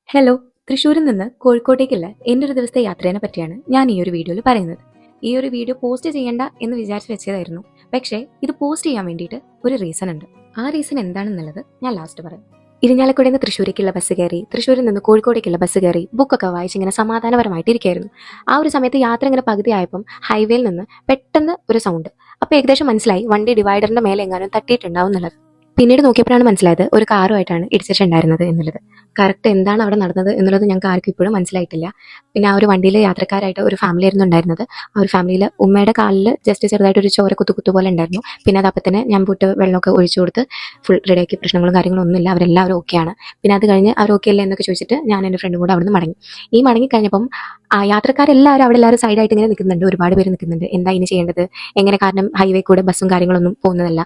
Hello, തൃശ്ശൂരിൽ നിന്ന് കോഴിക്കോട്ടേക്കുള്ള എൻ്റെ ഒരു ദിവസത്തെ യാത്രേനെ പറ്റിയാണ് ഞാൻ ഈ ഒരു വീഡിയോയിൽ പറയുന്നത്. ഈ ഒരു വീഡിയോ പോസ്റ്റ് ചെയ്യണ്ട എന്ന് വിചാരിച്ച് വെച്ചതായിരുന്നു. പക്ഷേ ഇത് പോസ്റ്റ് ചെയ്യാൻ വേണ്ടിയിട്ട് ഒരു റീസൺ ഉണ്ട്. ആ റീസൺ എന്താണെന്നുള്ളത് ഞാൻ ലാസ്റ്റ് പറയാം. ഇരിഞ്ഞാലക്കുടയിൽ നിന്ന് തൃശ്ശൂരേക്കുള്ള ബസ് കയറി, തൃശ്ശൂരിൽ നിന്ന് കോഴിക്കോടേക്കുള്ള ബസ് കയറി, ബുക്കൊക്കെ വായിച്ച് ഇങ്ങനെ സമാധാനപരമായിട്ട് ഇരിക്കുകയായിരുന്നു. ആ ഒരു സമയത്ത് യാത്ര ഇങ്ങനെ പകുതി ആയപ്പം ഹൈവേയിൽ നിന്ന് പെട്ടെന്ന് ഒരു സൗണ്ട്. അപ്പോൾ ഏകദേശം മനസ്സിലായി വണ്ടി ഡിവൈഡറിന്റെ മേലെ എങ്ങാനും തട്ടിയിട്ടുണ്ടാവും എന്നുള്ളത്. പിന്നീട് നോക്കിയപ്പോഴാണ് മനസ്സിലായത് ഒരു കാറുമായിട്ടാണ് ഇടിച്ചിട്ടുണ്ടായിരുന്നത് എന്നുള്ളത്. കറക്റ്റ് എന്താണ് അവിടെ നടന്നത് എന്നുള്ളത് ഞങ്ങൾക്ക് ആർക്കും ഇപ്പോഴും മനസ്സിലായിട്ടില്ല. പിന്നെ ആ ഒരു വണ്ടിയിൽ യാത്രക്കാരായിട്ട് ഒരു ഫാമിലി ആയിരുന്നു ഉണ്ടായിരുന്നത്. ആ ഒരു ഫാമിലിയിൽ ഉമ്മയുടെ കാലിൽ ജസ്റ്റ് ചെറുതായിട്ടൊരു ചോര കുത്തു പോലെ ഉണ്ടായിരുന്നു. പിന്നെ അത് അപ്പം തന്നെ ഞാൻ പോയിട്ട് വെള്ളമൊക്കെ ഒഴിച്ചു കൊടുത്ത് ഫുൾ റെഡിയാക്കി. പ്രശ്നങ്ങളും കാര്യങ്ങളും ഒന്നുമില്ല, അവരെല്ലാവരും ഓക്കെയാണ്. പിന്നെ അത് കഴിഞ്ഞ് അവർ ഓക്കെ അല്ലേ എന്നൊക്കെ ചോദിച്ചിട്ട് ഞാൻ എൻ്റെ ഫ്രണ്ടും കൂടെ അവിടെ നിന്ന് മടങ്ങി. ഈ മടങ്ങി കഴിഞ്ഞപ്പം ആ യാത്രക്കാരെല്ലാവരും അവിടെ എല്ലാവരും സൈഡായിട്ട് ഇങ്ങനെ നിൽക്കുന്നുണ്ട്. ഒരുപാട് പേര് നിൽക്കുന്നുണ്ട്. എന്താ ഇനി ചെയ്യേണ്ടത്, എങ്ങനെ, കാരണം ഹൈവേ കൂടെ ബസ്സും കാര്യങ്ങളൊന്നും പോകുന്നതല്ല.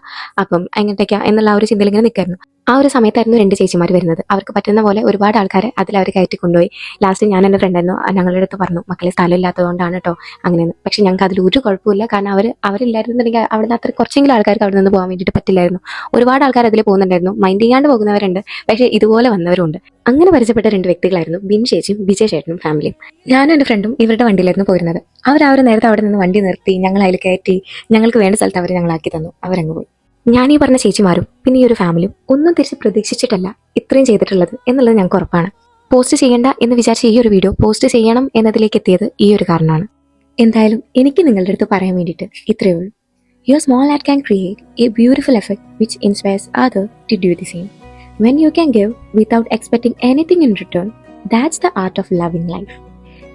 അപ്പം എങ്ങോട്ടേക്കാ എന്നുള്ള ആ ഒരു ചിന്തയിൽ ഇങ്ങനെ നിൽക്കായിരുന്നു. ആ ഒരു സമയത്തായിരുന്നു രണ്ട് ചേച്ചിമാർ വരുന്നത്. അവർക്ക് പറ്റുന്ന പോലെ ഒരുപാട് ആൾക്കാരെ അതിൽ അവർ കയറ്റി കൊണ്ടുപോയി. ലാസ്റ്റ് ഞാൻ എൻ്റെ ഫ്രണ്ടായിരുന്നു, ഞങ്ങളുടെ അടുത്ത് പറഞ്ഞു മക്കളെ സ്ഥലം ഇല്ലാത്തതുകൊണ്ടാണ് കേട്ടോ അങ്ങനെയെന്ന്. പക്ഷെ ഞങ്ങൾക്ക് അതിൽ ഒരു കുഴപ്പമില്ല, കാരണം അവരില്ലായിരുന്നുണ്ടെങ്കിൽ അവിടുന്ന് അത്ര കുറച്ചെങ്കിലും ആൾക്കാർക്ക് അവിടെ നിന്ന് പോകാൻ വേണ്ടിയിട്ട് പറ്റില്ലായിരുന്നു. ഒരുപാട് ആൾക്കാർ അതിൽ പോകുന്നുണ്ടായിരുന്നു. മൈൻഡ് ചെയ്യാണ്ട് പോകുന്നവരുണ്ട്, പക്ഷേ ഇതുപോലെ വന്നവരുണ്ട്. അങ്ങനെ പരിചയപ്പെട്ട രണ്ട് വ്യക്തികളായിരുന്നു ബിൻ ചേച്ചിയും വിജയ് ചേട്ടനും ഫാമിലിയും. ഞാനും എൻ്റെ ഫ്രണ്ടും ഇവരുടെ വണ്ടിയിലായിരുന്നു പോയിരുന്നത്. അവർ നേരത്തെ അവിടെ നിന്ന് വണ്ടി നിർത്തി ഞങ്ങൾ അതിൽ കയറ്റി ഞങ്ങൾക്ക് വേണ്ട സ്ഥലത്ത് അവർ ഞങ്ങളാക്കി തന്നു. അവരങ്ങ് പോയി. ഞാൻ ഈ പറഞ്ഞ ചേച്ചിമാരും പിന്നെ ഈ ഒരു ഫാമിലിയും ഒന്നും തിരിച്ച് പ്രതീക്ഷിച്ചിട്ടല്ല ഇത്രയും ചെയ്തിട്ടുള്ളത് എന്നുള്ളത് ഞങ്ങൾക്ക് ഉറപ്പാണ്. പോസ്റ്റ് ചെയ്യേണ്ട എന്ന് വിചാരിച്ച ഈ ഒരു വീഡിയോ പോസ്റ്റ് ചെയ്യണം എന്നതിലേക്ക് എത്തിയത് ഈ ഒരു കാരണമാണ്. എന്തായാലും എനിക്ക് നിങ്ങളുടെ അടുത്ത് പറയാൻ വേണ്ടിയിട്ട് ഇത്രയേ ഉള്ളൂ. Your small act can create a beautiful effect which inspires other to do the same. When you can give without expecting anything in return, that's the art of loving life.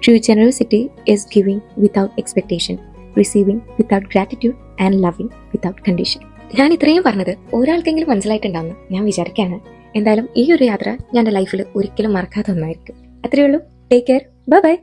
True generosity is giving without expectation, receiving without gratitude, and loving without condition. ഞാൻ ഇത്രയും പറഞ്ഞത് ഒരാൾക്കെങ്കിലും മനസ്സിലായിട്ടുണ്ടാവുമെന്ന് ഞാൻ വിചാരിക്കുകയാണ്. എന്തായാലും ഈ ഒരു യാത്ര ഞാൻ എൻ്റെ ലൈഫിൽ ഒരിക്കലും മറക്കാത്ത ഒന്നായിരിക്കും. അത്രയേ ഉള്ളൂ. Take care. Bye bye.